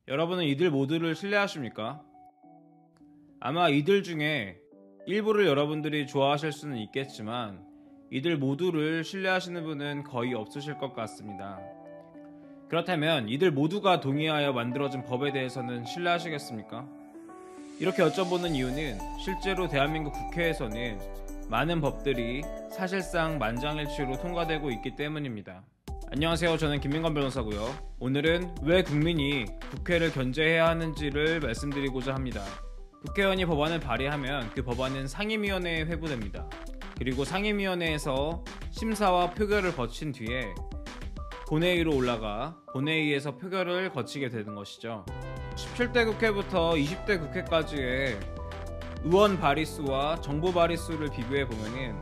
여러분은 이들 모두를 신뢰하십니까? 아마 이들 중에 일부를 여러분들이 좋아하실 수는 있겠지만 이들 모두를 신뢰하시는 분은 거의 없으실 것 같습니다. 그렇다면 이들 모두가 동의하여 만들어진 법에 대해서는 신뢰하시겠습니까? 이렇게 여쭤보는 이유는 실제로 대한민국 국회에서는 많은 법들이 사실상 만장일치로 통과되고 있기 때문입니다. 안녕하세요. 저는 김민건 변호사고요. 오늘은 왜 국민이 국회를 견제해야 하는지를 말씀드리고자 합니다. 국회의원이 법안을 발의하면 그 법안은 상임위원회에 회부됩니다. 그리고 상임위원회에서 심사와 표결을 거친 뒤에 본회의로 올라가 본회의에서 표결을 거치게 되는 것이죠. 17대 국회부터 20대 국회까지의 의원 발의수와 정부 발의수를 비교해 보면은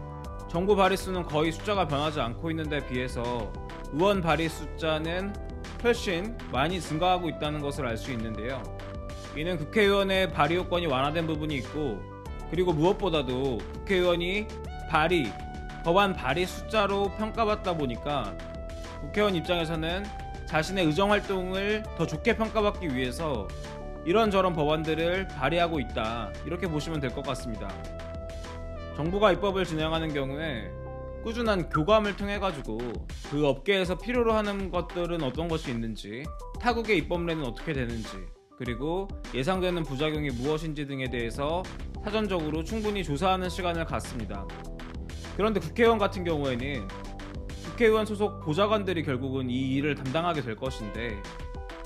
정부 발의수는 거의 숫자가 변하지 않고 있는데 비해서 의원 발의 숫자는 훨씬 많이 증가하고 있다는 것을 알 수 있는데요. 이는 국회의원의 발의 요건이 완화된 부분이 있고, 그리고 무엇보다도 국회의원이 법안 발의 숫자로 평가받다 보니까 국회의원 입장에서는 자신의 의정활동을 더 좋게 평가받기 위해서 이런저런 법안들을 발의하고 있다, 이렇게 보시면 될 것 같습니다. 정부가 입법을 진행하는 경우에 꾸준한 교감을 통해 가지고 그 업계에서 필요로 하는 것들은 어떤 것이 있는지, 타국의 입법례는 어떻게 되는지, 그리고 예상되는 부작용이 무엇인지 등에 대해서 사전적으로 충분히 조사하는 시간을 갖습니다. 그런데 국회의원 같은 경우에는 국회의원 소속 보좌관들이 결국은 이 일을 담당하게 될 것인데,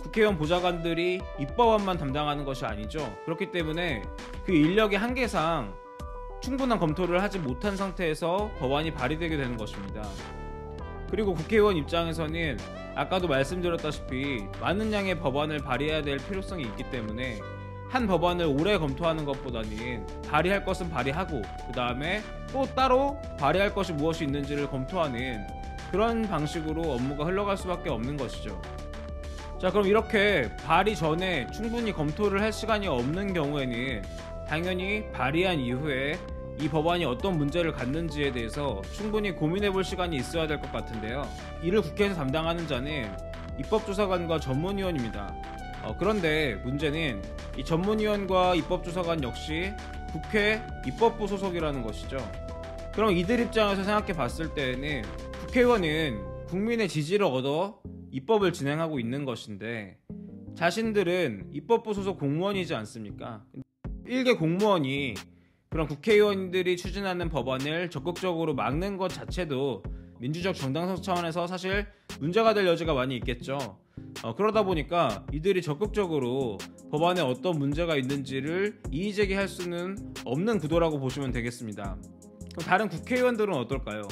국회의원 보좌관들이 입법안만 담당하는 것이 아니죠. 그렇기 때문에 그 인력의 한계상 충분한 검토를 하지 못한 상태에서 법안이 발의되게 되는 것입니다. 그리고 국회의원 입장에서는 아까도 말씀드렸다시피 많은 양의 법안을 발의해야 될 필요성이 있기 때문에 한 법안을 오래 검토하는 것보다는 발의할 것은 발의하고 그 다음에 또 따로 발의할 것이 무엇이 있는지를 검토하는 그런 방식으로 업무가 흘러갈 수밖에 없는 것이죠. 자, 그럼 이렇게 발의 전에 충분히 검토를 할 시간이 없는 경우에는 당연히 발의한 이후에 이 법안이 어떤 문제를 갖는지에 대해서 충분히 고민해 볼 시간이 있어야 될 것 같은데요. 이를 국회에서 담당하는 자는 입법조사관과 전문위원입니다. 그런데 문제는 이 전문위원과 입법조사관 역시 국회 입법부 소속이라는 것이죠. 그럼 이들 입장에서 생각해 봤을 때에는 국회의원은 국민의 지지를 얻어 입법을 진행하고 있는 것인데 자신들은 입법부 소속 공무원이지 않습니까? 일개 공무원이 그런 국회의원들이 추진하는 법안을 적극적으로 막는 것 자체도 민주적 정당성 차원에서 사실 문제가 될 여지가 많이 있겠죠. 그러다 보니까 이들이 적극적으로 법안에 어떤 문제가 있는지를 이의제기할 수는 없는 구도라고 보시면 되겠습니다. 그럼 다른 국회의원들은 어떨까요?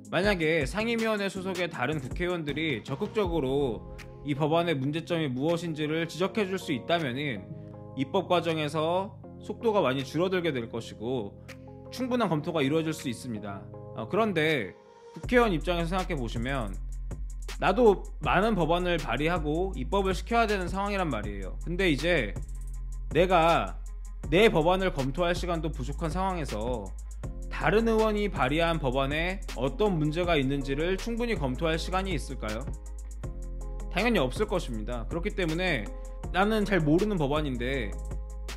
만약에 상임위원회 소속의 다른 국회의원들이 적극적으로 이 법안의 문제점이 무엇인지를 지적해 줄 수 있다면은 입법 과정에서 속도가 많이 줄어들게 될 것이고 충분한 검토가 이루어질 수 있습니다. 그런데 국회의원 입장에서 생각해 보시면 나도 많은 법안을 발의하고 입법을 시켜야 되는 상황이란 말이에요. 근데 이제 내가 내 법안을 검토할 시간도 부족한 상황에서 다른 의원이 발의한 법안에 어떤 문제가 있는지를 충분히 검토할 시간이 있을까요? 당연히 없을 것입니다. 그렇기 때문에 나는 잘 모르는 법안인데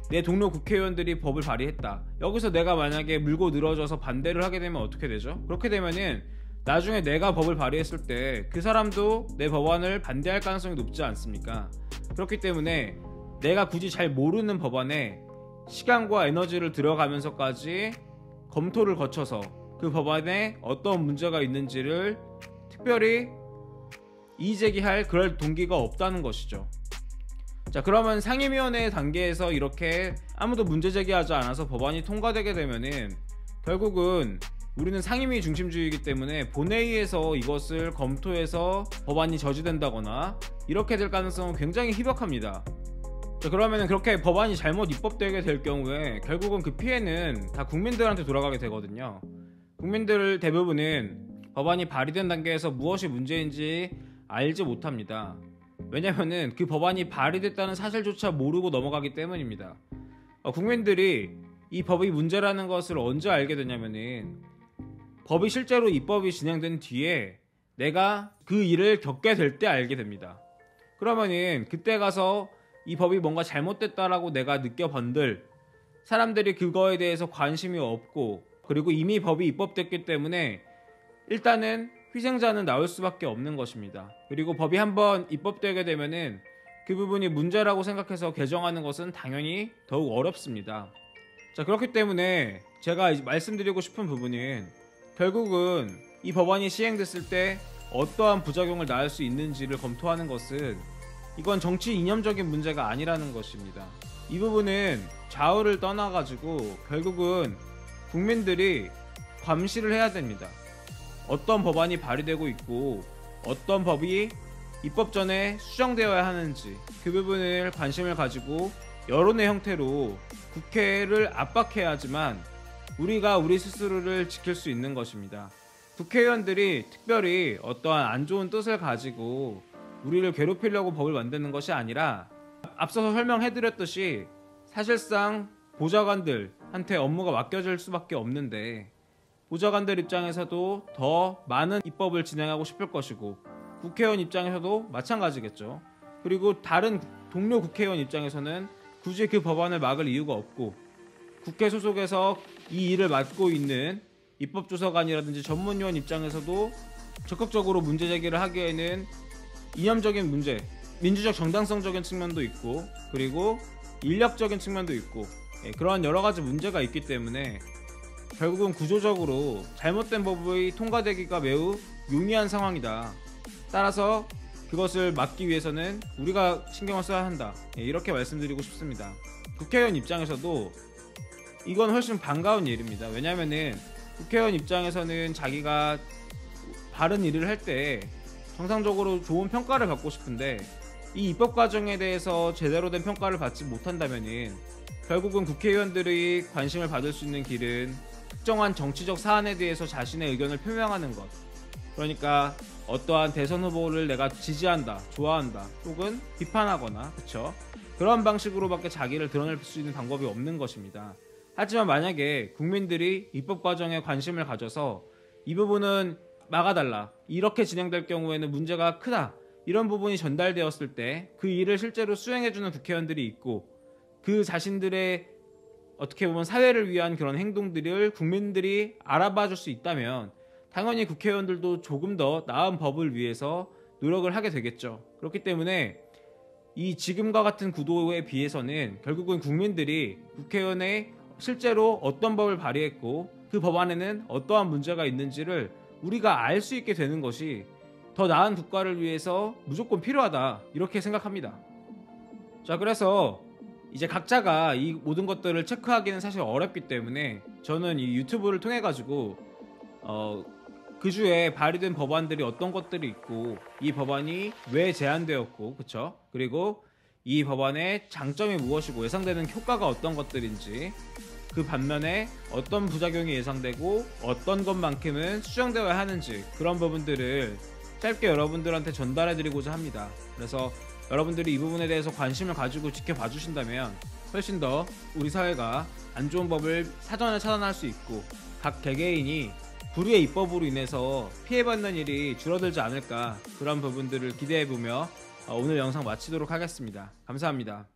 내 동료 국회의원들이 법을 발의했다. 여기서 내가 만약에 물고 늘어져서 반대를 하게 되면 어떻게 되죠? 그렇게 되면은 나중에 내가 법을 발의했을 때 그 사람도 내 법안을 반대할 가능성이 높지 않습니까? 그렇기 때문에 내가 굳이 잘 모르는 법안에 시간과 에너지를 들어가면서까지 검토를 거쳐서 그 법안에 어떤 문제가 있는지를 특별히 이의제기할 그럴 동기가 없다는 것이죠. 자, 그러면 상임위원회 단계에서 이렇게 아무도 문제 제기하지 않아서 법안이 통과되게 되면은 결국은 우리는 상임위 중심주의이기 때문에 본회의에서 이것을 검토해서 법안이 저지된다거나 이렇게 될 가능성은 굉장히 희박합니다. 자, 그러면은 그렇게 법안이 잘못 입법되게 될 경우에 결국은 그 피해는 다 국민들한테 돌아가게 되거든요. 국민들 대부분은 법안이 발의된 단계에서 무엇이 문제인지 알지 못합니다. 왜냐면은 그 법안이 발의됐다는 사실조차 모르고 넘어가기 때문입니다. 국민들이 이 법이 문제라는 것을 언제 알게 되냐면은 법이 실제로 입법이 진행된 뒤에 내가 그 일을 겪게 될 때 알게 됩니다. 그러면은 그때 가서 이 법이 뭔가 잘못됐다라고 내가 느껴본들 사람들이 그거에 대해서 관심이 없고, 그리고 이미 법이 입법됐기 때문에 일단은 희생자는 나올 수밖에 없는 것입니다. 그리고 법이 한번 입법되게 되면은 그 부분이 문제라고 생각해서 개정하는 것은 당연히 더욱 어렵습니다. 자, 그렇기 때문에 제가 말씀드리고 싶은 부분은 결국은 이 법안이 시행됐을 때 어떠한 부작용을 낳을 수 있는지를 검토하는 것은 이건 정치 이념적인 문제가 아니라는 것입니다. 이 부분은 좌우를 떠나가지고 결국은 국민들이 감시를 해야 됩니다. 어떤 법안이 발의되고 있고 어떤 법이 입법 전에 수정되어야 하는지 그 부분을 관심을 가지고 여론의 형태로 국회를 압박해야지만 우리가 우리 스스로를 지킬 수 있는 것입니다. 국회의원들이 특별히 어떠한 안 좋은 뜻을 가지고 우리를 괴롭히려고 법을 만드는 것이 아니라 앞서서 설명해드렸듯이 사실상 보좌관들한테 업무가 맡겨질 수밖에 없는데 보좌관들 입장에서도 더 많은 입법을 진행하고 싶을 것이고 국회의원 입장에서도 마찬가지겠죠. 그리고 다른 동료 국회의원 입장에서는 굳이 그 법안을 막을 이유가 없고 국회 소속에서 이 일을 맡고 있는 입법조사관이라든지 전문위원 입장에서도 적극적으로 문제 제기를 하기에는 이념적인 문제, 민주적 정당성적인 측면도 있고 그리고 인력적인 측면도 있고 그러한 여러 가지 문제가 있기 때문에 결국은 구조적으로 잘못된 법이 통과되기가 매우 용이한 상황이다. 따라서 그것을 막기 위해서는 우리가 신경을 써야 한다. 이렇게 말씀드리고 싶습니다. 국회의원 입장에서도 이건 훨씬 반가운 일입니다. 왜냐하면은 국회의원 입장에서는 자기가 바른 일을 할 때 정상적으로 좋은 평가를 받고 싶은데 이 입법 과정에 대해서 제대로 된 평가를 받지 못한다면은 결국은 국회의원들이 관심을 받을 수 있는 길은 특정한 정치적 사안에 대해서 자신의 의견을 표명하는 것. 그러니까 어떠한 대선 후보를 내가 지지한다, 좋아한다, 혹은 비판하거나, 그쵸? 그런 방식으로밖에 자기를 드러낼 수 있는 방법이 없는 것입니다. 하지만 만약에 국민들이 입법 과정에 관심을 가져서 이 부분은 막아달라, 이렇게 진행될 경우에는 문제가 크다, 이런 부분이 전달되었을 때 그 일을 실제로 수행해주는 국회의원들이 있고 그 자신들의 어떻게 보면 사회를 위한 그런 행동들을 국민들이 알아봐 줄 수 있다면 당연히 국회의원들도 조금 더 나은 법을 위해서 노력을 하게 되겠죠. 그렇기 때문에 이 지금과 같은 구도에 비해서는 결국은 국민들이 국회의원에 실제로 어떤 법을 발의했고 그 법안에는 어떠한 문제가 있는지를 우리가 알 수 있게 되는 것이 더 나은 국가를 위해서 무조건 필요하다, 이렇게 생각합니다. 자, 그래서 이제 각자가 이 모든 것들을 체크하기는 사실 어렵기 때문에 저는 이 유튜브를 통해 가지고 그 주에 발의된 법안들이 어떤 것들이 있고 이 법안이 왜 제안되었고, 그쵸? 그리고 이 법안의 장점이 무엇이고 예상되는 효과가 어떤 것들인지, 그 반면에 어떤 부작용이 예상되고 어떤 것만큼은 수정되어야 하는지, 그런 부분들을 짧게 여러분들한테 전달해드리고자 합니다. 그래서 여러분들이 이 부분에 대해서 관심을 가지고 지켜봐 주신다면 훨씬 더 우리 사회가 안 좋은 법을 사전에 차단할 수 있고 각 개개인이 불의의 입법으로 인해서 피해받는 일이 줄어들지 않을까, 그런 부분들을 기대해보며 오늘 영상 마치도록 하겠습니다. 감사합니다.